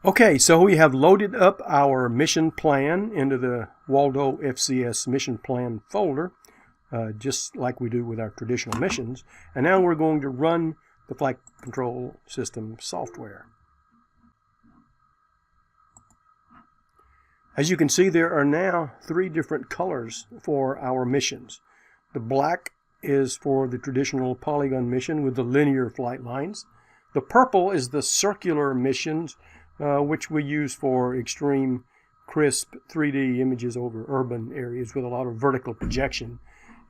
Okay, so we have loaded up our mission plan into the Waldo FCS mission plan folder, just like we do with our traditional missions. And now we're going to run the flight control system software. As you can see, there are now 3 different colors for our missions. The black is for the traditional polygon mission with the linear flight lines. The purple is the circular missions, which we use for extreme crisp 3D images over urban areas with a lot of vertical projection.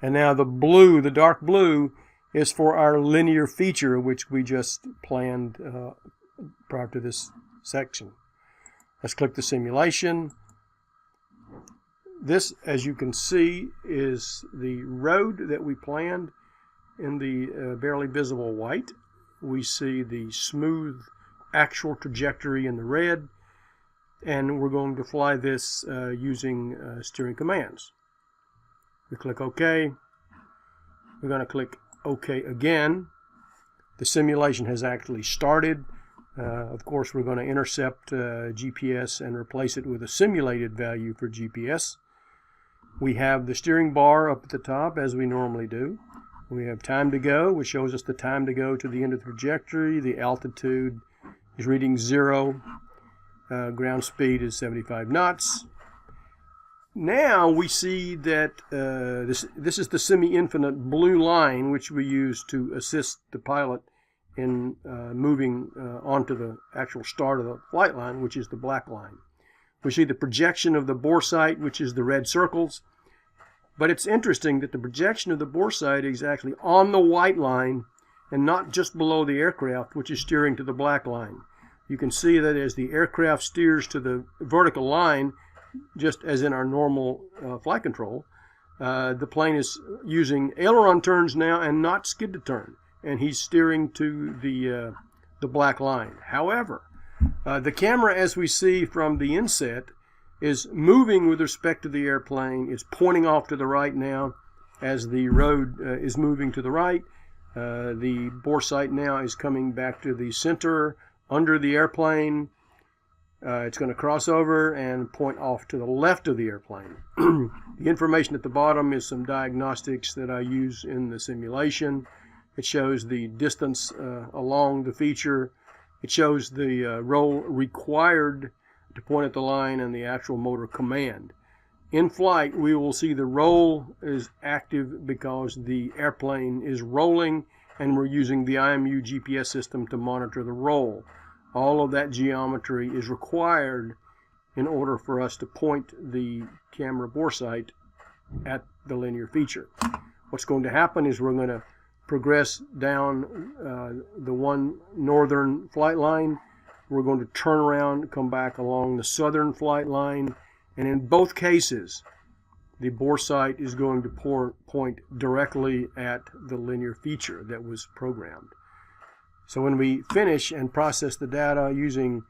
And now the blue, the dark blue, is for our linear feature, which we just planned prior to this section. Let's click the simulation. This, as you can see, is the road that we planned in the barely visible white. We see the smooth actual trajectory in the red, and we're going to fly this using steering commands. We click OK. We're going to click OK again. The simulation has actually started. Of course, we're going to intercept GPS and replace it with a simulated value for GPS. We have the steering bar up at the top, as we normally do. We have time to go, which shows us the time to go to the end of the trajectory. The altitude is reading 0. Ground speed is 75 knots. Now we see that this is the semi-infinite blue line, which we use to assist the pilot in moving onto the actual start of the flight line, which is the black line. We see the projection of the bore sight, which is the red circles. But it's interesting that the projection of the bore sight is actually on the white line and not just below the aircraft, which is steering to the black line. You can see that as the aircraft steers to the vertical line, just as in our normal flight control, the plane is using aileron turns now and not skid to turn, and he's steering to the black line. However, the camera, as we see from the inset, is moving with respect to the airplane. It's pointing off to the right now as the road is moving to the right. The bore sight now is coming back to the center under the airplane. It's going to cross over and point off to the left of the airplane. The information at the bottom is some diagnostics that I use in the simulation. It shows the distance along the feature. It shows the roll required to point at the line and the actual motor command. In flight, we will see the roll is active because the airplane is rolling, and we're using the IMU GPS system to monitor the roll. All of that geometry is required in order for us to point the camera bore sight at the linear feature. What's going to happen is we're going to progress down the one northern flight line. We're going to turn around, come back along the southern flight line, and in both cases, the bore sight is going to point directly at the linear feature that was programmed. So when we finish and process the data using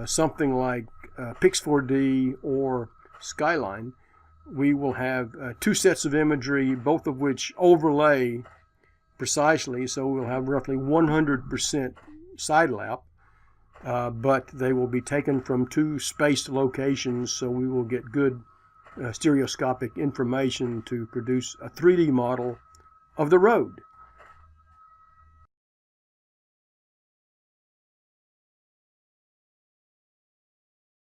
something like Pix4D or Skyline, we will have 2 sets of imagery, both of which overlay precisely, so we'll have roughly 100% side lap. But they will be taken from 2 spaced locations, so we will get good stereoscopic information to produce a 3D model of the road.